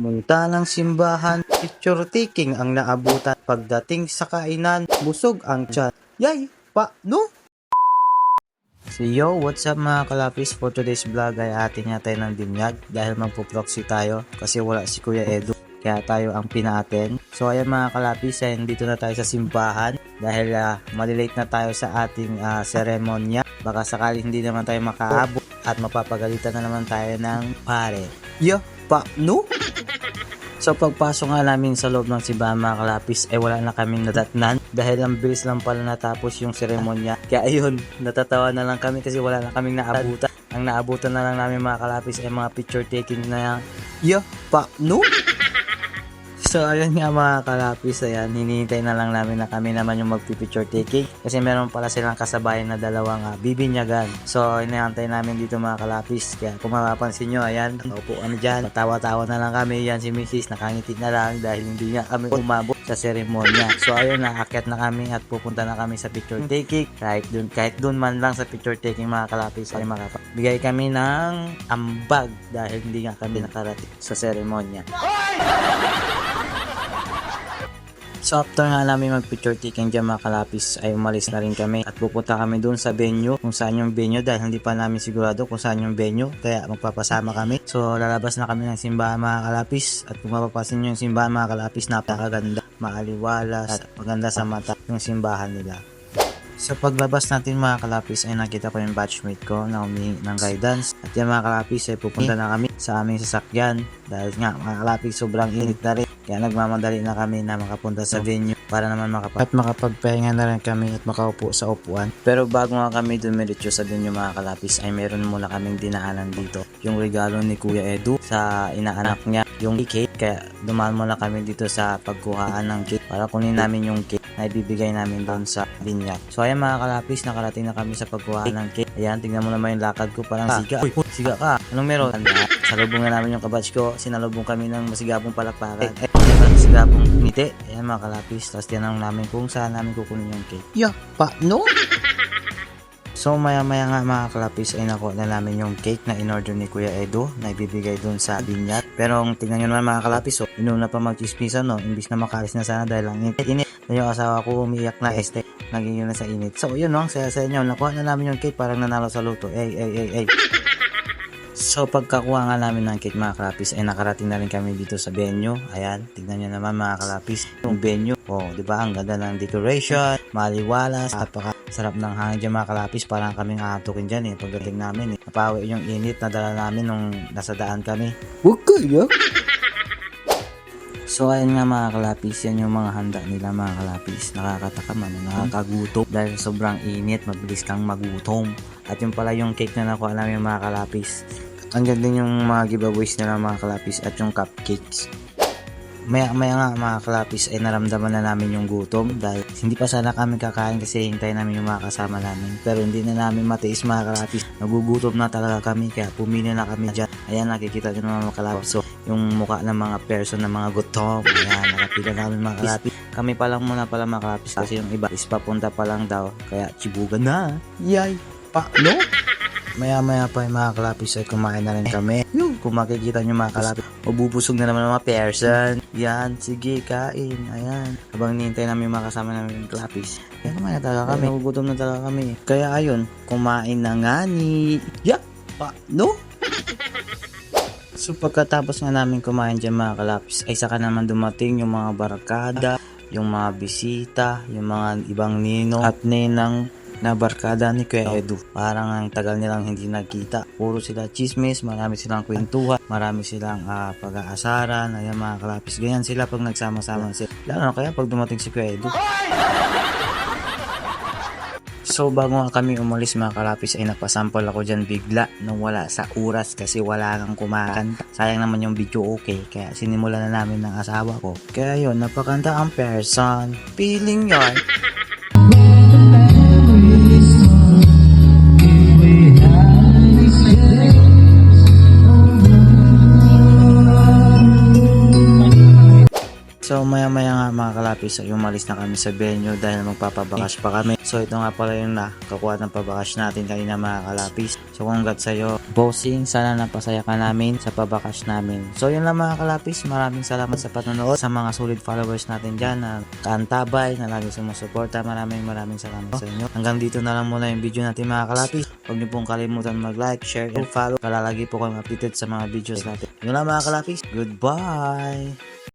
Muntalang simbahan, picture taking ang naabutan. Pagdating sa kainan, busog ang tiyan. Yay! No? So yo, what's up mga kalapis? For today's vlog ay atin nga tayo ng binyag dahil magpo-proxy tayo kasi wala si Kuya Edu. Kaya tayo ang pinaaten. So ayan mga kalapis, dito na tayo sa simbahan dahil malilate na tayo sa ating seremonya. Baka sakali hindi naman tayo makaabot at mapapagalitan na naman tayo ng pare. Yo, no? So pagpasok nga namin sa loob ng simbahan mga kalapis ay wala na kaming nadatnan dahil ang bilis lang pala natapos yung seremonya. Kaya ayun, natatawa na lang kami kasi wala na kaming naabutan. Ang naabutan na lang namin mga kalapis ay mga picture taking na no? So ayun nga mga kalapis, ayan, hinihintay na lang namin na kami naman yung magpipicture taking kasi meron pala silang kasabayan na dalawang bibinyagan. So hinihintay namin dito mga kalapis, kaya kung mapapansin nyo, ayan, upo kami dyan, tawa-tawa na lang kami. Yan si Mrs. nakangiti na lang dahil hindi nga kami umabot sa seremonya. So ayun, naakyat na kami at pupunta na kami sa picture taking. Kahit dun man lang sa picture taking mga kalapis ay makapabigay kami ng ambag dahil hindi nga kami nakarating sa seremonya. So after nga namin mag-picture taking dyan mga kalapis ay umalis na rin kami at pupunta kami dun sa venue kung saan yung venue dahil hindi pa namin sigurado kung saan yung venue kaya magpapasama kami. So lalabas na kami ng simbahan mga kalapis at kung mapapasin nyo yung simbahan mga kalapis, napakaganda, maaliwalas at maganda sa mata yung simbahan nila. Sa paglabas natin mga kalapis ay nakita ko yung batchmate ko na humingi ng guidance at yung mga kalapis ay pupunta na kami sa aming sasakyan dahil nga mga kalapis sobrang init na rin kaya nagmamadali na kami na makapunta sa venue para naman makapagpahinga na rin kami at makaupo sa upuan. Pero bago nga kami dumiretso sa venue mga kalapis ay meron muna kaming dinaanan dito, yung regalo ni Kuya Edu sa inaanak niya, yung cake, kaya dumaan muna kami dito sa pagkuhaan ng cake para kunin namin yung cake na ibibigay namin doon sa binyag. So ayan mga kalapis, nakarating na kami sa pagkuha ng cake. Ayan, tingnan mo naman yung lakad ko, parang siga. Siga ka. Anong meron? Salubong na namin yung kabatch ko. Sinalubong kami ng masigabong palakpakan. Masigabong ngiti. Ayan mga kalapis. Tapos tinanong namin kung saan namin kukunin yung cake. No? So maya nga mga kalapis ay nakuha na namin yung cake na in-order ni Kuya Edu na ibibigay dun sa binyag. Pero tingnan nyo naman mga kalapis, inuna pa mag-chismisan, imbis na makalis na sana dahil ang init na yung asawa ko umiyak na naging yun na sa init. So yun ang saya sa inyo, nakuha na namin yung cake, parang nanalo sa luto. So pagkakuha nga namin ng cake mga kalapis ay nakarating na rin kami dito sa venue. Ayan, tignan nyo naman mga kalapis yung venue. Diba, ang ganda ng decoration, maliwalas, sarap ng hangin dyan mga kalapis, parang kaming ahatukin dyan pagdating namin napawi yung init na dala namin nung nasa daan kami. So ayun nga mga kalapis, yan yung mga handa nila mga kalapis. Nakakatakam, nakakagutom dahil sobrang init, mabilis kang magutom. At yung pala yung cake na nakuha namin mga kalapis. Ang ganda yung mga giveaways nila mga kalapis at yung cupcakes. Maya nga mga kalapis ay naramdaman na namin yung gutom dahil hindi pa sana kami kakain kasi hintay namin yung mga kasama namin. Pero hindi na namin matiis mga kalapis, nagugutom na talaga kami kaya pumili na kami dyan. Ayan, nakikita nyo mga kalapis, so yung mukha ng mga person na mga gutom. Ayan, nakapila namin mga kalapis. Kami pa lang muna pala mga kalapis kasi yung iba is papunta pa lang daw kaya chibugan na. No? Maya pa yung mga kalapis ay kumain na rin kami. Kung makikita nyo mga kalapis, mabubusog na naman mga person. Yan, sige, kain. Ayan. Habang nihintay namin yung mga kasama namin yung kalapis. Kaya kumain na talaga kami. Nagugutom na talaga kami. Kaya ayun, kumain na nga ni... no? So pagkatapos nga namin kumain dyan mga kalapis, ay saka naman dumating yung mga barkada, yung mga bisita, yung mga ibang ninong at ninang na barkada ni Kuya Edu. Parang ang tagal nilang hindi nagkita. Puro sila chismis, marami silang kwentuhan, marami silang pag-aasaran. Ayan mga kalapis, ganyan sila pag nagsama-sama sila. Lalo na kaya pag dumating si Kuya Edu. So bago nga kami umalis mga kalapis ay napasample ako dyan bigla nung wala sa oras kasi wala kang kumakan. Sayang naman yung video, kaya sinimulan na namin ng asawa ko. Kaya yun, napakanta ang person. Feeling yun. So maya nga mga kalapis ay umalis na kami sa venue dahil magpapabakas pa kami. So ito nga pala yung nakakuha ng pabakas natin kanina mga kalapis. So congrats sa'yo. Bossing, sana napasaya ka namin sa pabakas namin. So yun lang mga kalapis, maraming salamat sa panonood. Sa mga solid followers natin dyan na kaantabay, na lagi sumusuporta, maraming salamat sa inyo. Hanggang dito na lang muna yung video natin mga kalapis. Huwag niyo pong kalimutan mag-like, share, and follow para lagi po kayong updated sa mga videos natin. Yun lang mga kalapis, goodbye!